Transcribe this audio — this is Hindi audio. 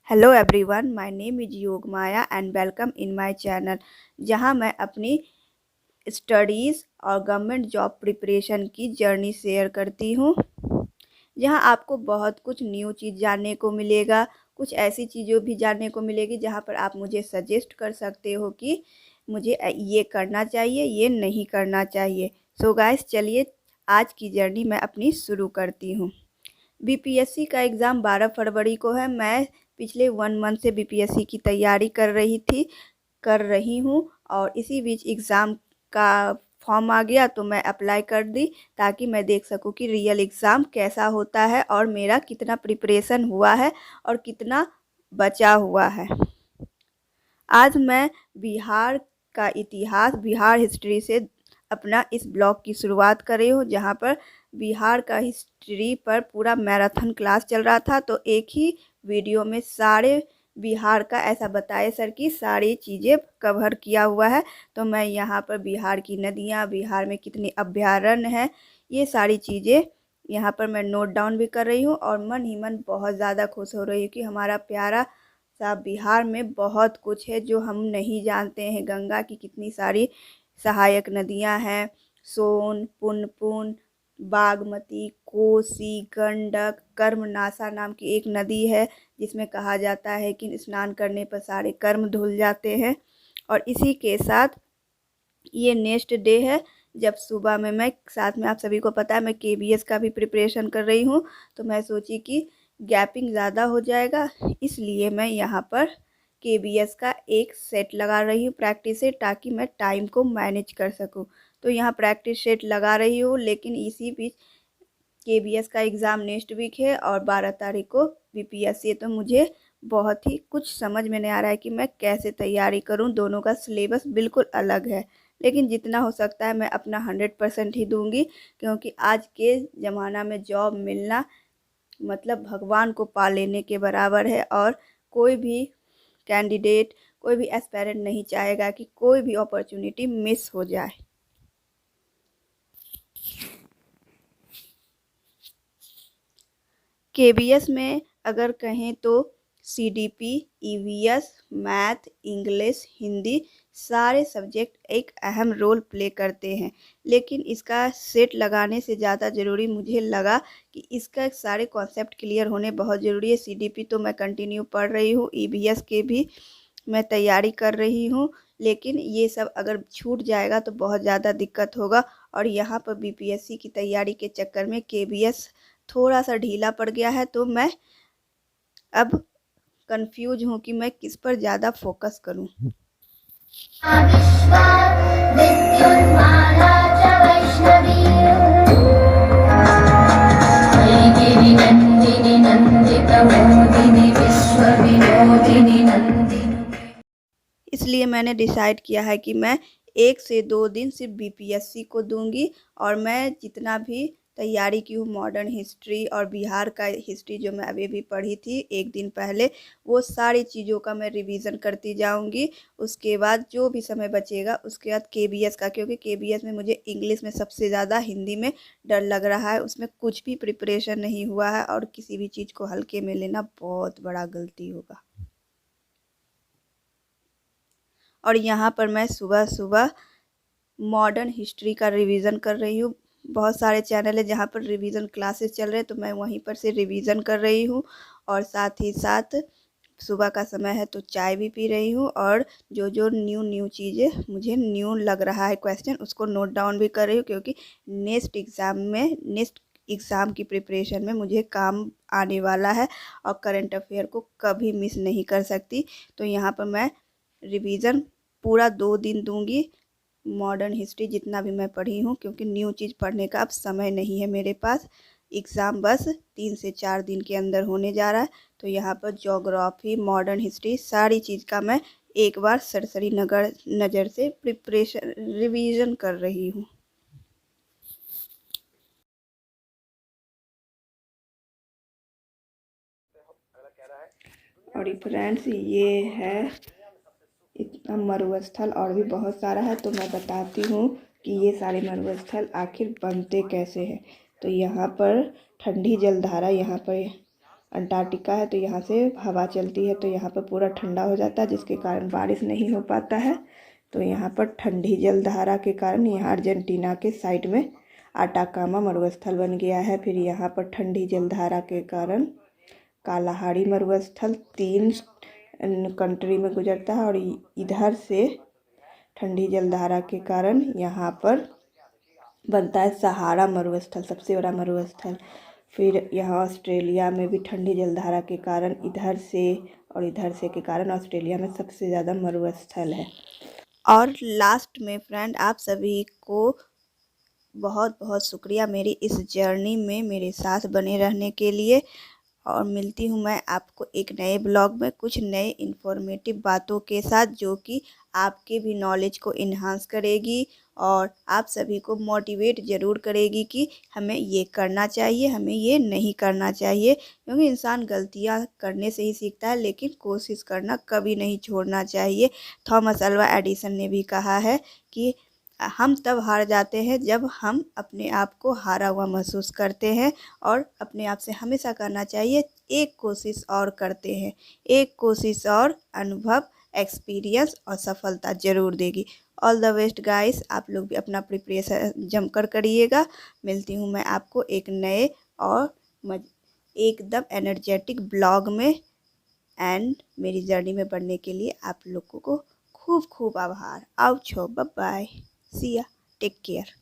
Hello everyone, my name is Yogmaya and welcome in my channel, जहां मैं अपनी स्टडीज़ और गवर्नमेंट जॉब प्रिपरेशन की जर्नी शेयर करती हूं। जहां आपको बहुत कुछ न्यू चीज़ जानने को मिलेगा, कुछ ऐसी चीज़ों भी जानने को मिलेगी जहां पर आप मुझे सजेस्ट कर सकते हो कि मुझे ये करना चाहिए, ये नहीं करना चाहिए। सो गाइस, चलिए आज की जर्नी मैं अपनी शुरू करती हूँ। बीपीएससी का एग्ज़ाम 12 फरवरी को है। मैं पिछले 1 मंथ से बीपीएससी की तैयारी कर रही हूँ और इसी बीच एग्ज़ाम का फॉर्म आ गया तो मैं अप्लाई कर दी, ताकि मैं देख सकूँ कि रियल एग्ज़ाम कैसा होता है और मेरा कितना प्रिपरेशन हुआ है और कितना बचा हुआ है। आज मैं बिहार का इतिहास, बिहार हिस्ट्री से अपना इस ब्लॉग की शुरुआत कर रही हूँ, जहाँ पर बिहार का हिस्ट्री पर पूरा मैराथन क्लास चल रहा था। तो एक ही वीडियो में सारे बिहार का ऐसा बताए सर कि सारी चीज़ें कवर किया हुआ है। तो मैं यहाँ पर बिहार की नदियाँ, बिहार में कितने अभयारण्य हैं, ये सारी चीज़ें यहाँ पर मैं नोट डाउन भी कर रही हूँ और मन ही मन बहुत ज़्यादा खुश हो रही हूँ कि हमारा प्यारा सा बिहार में बहुत कुछ है जो हम नहीं जानते हैं। गंगा की कितनी सारी सहायक नदियां हैं, सोन, पुनपुन, बागमती, कोसी, गंडक, कर्मनासा नाम की एक नदी है, जिसमें कहा जाता है कि स्नान करने पर सारे कर्म धुल जाते हैं। और इसी के साथ ये नेक्स्ट डे है जब सुबह में मैं साथ में, आप सभी को पता है, मैं केबीएस का भी प्रिपरेशन कर रही हूँ। तो मैं सोची कि गैपिंग ज़्यादा हो जाएगा, इसलिए मैं यहाँ पर केबीएस का एक सेट लगा रही हूँ प्रैक्टिस सेट, ताकि मैं टाइम को मैनेज कर सकूँ। तो यहाँ प्रैक्टिस सेट लगा रही हूँ, लेकिन इसी बीच केबीएस का एग्ज़ाम नेक्स्ट वीक है और 12 तारीख को बीपीएससी है। तो मुझे बहुत ही कुछ समझ में नहीं आ रहा है कि मैं कैसे तैयारी करूं। दोनों का सिलेबस बिल्कुल अलग है, लेकिन जितना हो सकता है मैं अपना 100% ही दूंगी, क्योंकि आज के ज़माना में जॉब मिलना मतलब भगवान को पा लेने के बराबर है। और कोई भी कैंडिडेट, कोई भी एस्पायरेंट नहीं चाहेगा कि कोई भी अपॉर्चुनिटी मिस हो जाए। केबीएस में अगर कहें तो CDP, EVS, math, English, Hindi सारे सब्जेक्ट एक अहम रोल प्ले करते हैं। लेकिन इसका सेट लगाने से ज़्यादा ज़रूरी मुझे लगा कि इसका सारे कॉन्सेप्ट क्लियर होने बहुत ज़रूरी है। सीडीपी तो मैं कंटिन्यू पढ़ रही हूँ, ईवीएस के भी मैं तैयारी कर रही हूँ, लेकिन ये सब अगर छूट जाएगा तो बहुत ज़्यादा दिक्कत होगा। और यहाँ पर बीपीएससी की तैयारी के चक्कर में केबीएस थोड़ा सा ढीला पड़ गया है। तो मैं अब कंफ्यूज हूँ कि मैं किस पर ज़्यादा फोकस करूँ। इसलिए मैंने डिसाइड किया है कि मैं 1 से 2 दिन सिर्फ बीपीएससी को दूंगी, और मैं जितना भी तैयारी की हूँ मॉडर्न हिस्ट्री और बिहार का हिस्ट्री जो मैं अभी भी पढ़ी थी एक दिन पहले, वो सारी चीज़ों का मैं रिवीजन करती जाऊंगी। उसके बाद जो भी समय बचेगा उसके बाद केबीएस का, क्योंकि केबीएस में मुझे इंग्लिश में सबसे ज़्यादा, हिंदी में डर लग रहा है। उसमें कुछ भी प्रिपरेशन नहीं हुआ है और किसी भी चीज़ को हल्के में लेना बहुत बड़ा गलती होगा। और यहाँ पर मैं सुबह सुबह मॉडर्न हिस्ट्री का रिवीजन कर रही हूँ। बहुत सारे चैनल है जहाँ पर रिवीजन क्लासेस चल रहे हैं, तो मैं वहीं पर से रिवीजन कर रही हूँ। और साथ ही साथ सुबह का समय है तो चाय भी पी रही हूँ, और जो जो न्यू न्यू चीज़ें मुझे न्यू लग रहा है क्वेश्चन, उसको नोट डाउन भी कर रही हूँ, क्योंकि नेक्स्ट एग्ज़ाम की प्रिपरेशन में मुझे काम आने वाला है और करंट अफेयर को कभी मिस नहीं कर सकती। तो यहाँ पर मैं रिवीजन पूरा 2 दिन दूंगी, मॉडर्न हिस्ट्री जितना भी मैं पढ़ी हूँ, क्योंकि न्यू चीज़ पढ़ने का अब समय नहीं है मेरे पास। एग्ज़ाम बस 3 से 4 दिन के अंदर होने जा रहा है। तो यहाँ पर ज्योग्राफी, मॉडर्न हिस्ट्री सारी चीज़ का मैं एक बार सरसरी नज़र से प्रिपरेशन रिवीजन कर रही हूँ। और फ्रेंड्स, ये है इतना मरुस्थल, और भी बहुत सारा है, तो मैं बताती हूँ कि ये सारे मरुस्थल आखिर बनते कैसे हैं। तो यहाँ पर ठंडी जलधारा यहाँ पर अंटार्कटिका है तो यहाँ से हवा चलती है तो यहाँ पर पूरा ठंडा हो जाता है, जिसके कारण बारिश नहीं हो पाता है। तो यहाँ पर ठंडी जलधारा के कारण यहाँ अर्जेंटीना के साइड में आटाकामा मरुस्थल बन गया है। फिर यहाँ पर ठंडी जलधारा के कारण कालाहारी मरुस्थल 3 कंट्री में गुजरता है, और इधर से ठंडी जलधारा के कारण यहाँ पर बनता है सहारा मरुस्थल, सबसे बड़ा मरुस्थल। फिर यहाँ ऑस्ट्रेलिया में भी ठंडी जलधारा के कारण इधर से और इधर से के कारण ऑस्ट्रेलिया में सबसे ज़्यादा मरुस्थल है। और लास्ट में फ्रेंड, आप सभी को बहुत बहुत शुक्रिया मेरी इस जर्नी में मेरे साथ बने रहने के लिए। और मिलती हूँ मैं आपको एक नए ब्लॉग में कुछ नए इन्फॉर्मेटिव बातों के साथ, जो कि आपके भी नॉलेज को इन्हांस करेगी और आप सभी को मोटिवेट ज़रूर करेगी कि हमें ये करना चाहिए, हमें ये नहीं करना चाहिए। क्योंकि इंसान गलतियाँ करने से ही सीखता है, लेकिन कोशिश करना कभी नहीं छोड़ना चाहिए। थॉमस अल्वा एडिसन ने भी कहा है कि हम तब हार जाते हैं जब हम अपने आप को हारा हुआ महसूस करते हैं, और अपने आप से हमेशा कहना चाहिए एक कोशिश और करते हैं, एक कोशिश और, अनुभव, एक्सपीरियंस और सफलता ज़रूर देगी। ऑल द बेस्ट गाइस, आप लोग भी अपना प्रिपरेशन जमकर करिएगा। मिलती हूँ मैं आपको एक नए और एकदम एनर्जेटिक ब्लॉग में। एंड मेरी जर्नी में बढ़ने के लिए आप लोगों को खूब खूब आभार। आओ छो, बाय बाय, सी या, टेक केयर।